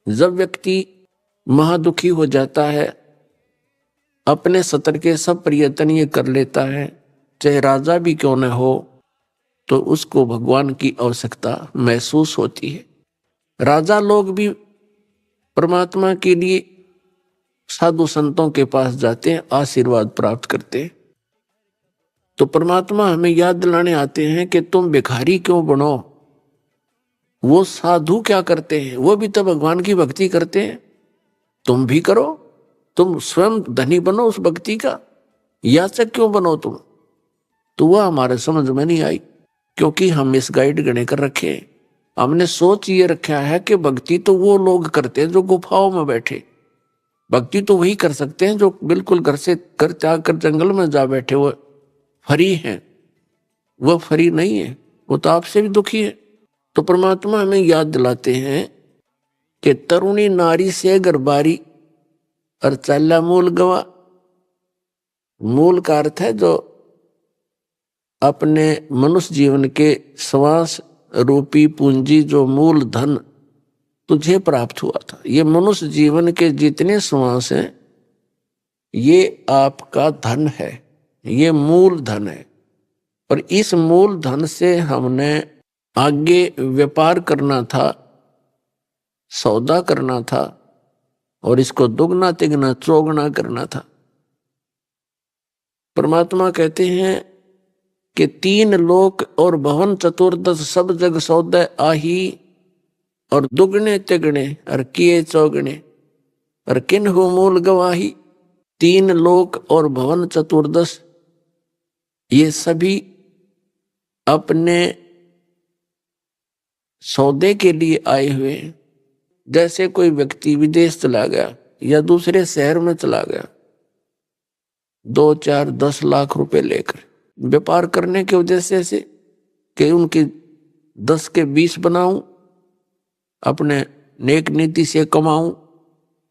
जब व्यक्ति महादुखी हो जाता है, अपने सतर के सब प्रयत्न ये कर लेता है, चाहे राजा भी क्यों न हो, तो उसको भगवान की आवश्यकता महसूस होती है। राजा लोग भी परमात्मा के लिए साधु संतों के पास जाते हैं, आशीर्वाद प्राप्त करते हैं। तो परमात्मा हमें याद दिलाने आते हैं कि तुम भिखारी क्यों बनो। वो साधु क्या करते हैं, वो भी तो भगवान की भक्ति करते हैं, तुम भी करो। तुम स्वयं धनी बनो उस भक्ति का, याचक क्यों बनो तुम। तो वह हमारे समझ में नहीं आई, क्योंकि हम इस गाइड गणे कर रखे हैं। हमने सोच ये रखा है कि भक्ति तो वो लोग करते हैं जो गुफाओं में बैठे, भक्ति तो वही कर सकते हैं जो बिल्कुल घर से घर त्याग कर जंगल में जा बैठे, वो फरी हैं। वो फरी नहीं है, वो तो आपसे भी दुखी है। तो परमात्मा हमें याद दिलाते हैं कि तरुणी नारी से गरबारी और चाला मूल गवा। मूल का अर्थ है जो अपने मनुष्य जीवन के श्वास रूपी पूंजी, जो मूल धन तुझे प्राप्त हुआ था। ये मनुष्य जीवन के जितने श्वास हैं ये आपका धन है, ये मूल धन है। और इस मूल धन से हमने आगे व्यापार करना था, सौदा करना था, और इसको दुगना तिगना चौगुना करना था। परमात्मा कहते हैं कि 3 लोक और भवन चतुर्दश सब जग सौदे आही, और दुगने तिगने और किए चौगने और किन हो मूल गवाही। 3 लोक और भवन चतुर्दश ये सभी अपने सौदे के लिए आए हुए हैं। जैसे कोई व्यक्ति विदेश चला गया या दूसरे शहर में चला गया, 2, 4, 10 लाख रुपए लेकर व्यापार करने के उद्देश्य से कि उनकी 10 के 20 बनाऊं, अपने नेक नीति से कमाऊं,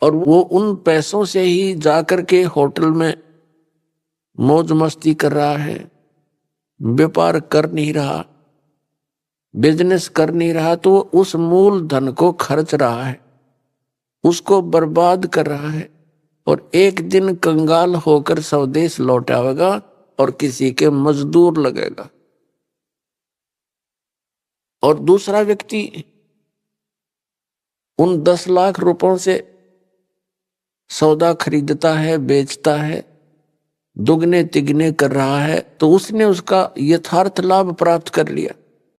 और वो उन पैसों से ही जाकर के होटल में मौज मस्ती कर रहा है, व्यापार कर नहीं रहा, बिजनेस कर नहीं रहा, तो उस मूल धन को खर्च रहा है, उसको बर्बाद कर रहा है, और एक दिन कंगाल होकर स्वदेश लौट आएगा और किसी के मजदूर लगेगा। और दूसरा व्यक्ति उन 10 लाख रुपयों से सौदा खरीदता है, बेचता है, दुगने तिगने कर रहा है, तो उसने उसका यथार्थ लाभ प्राप्त कर लिया।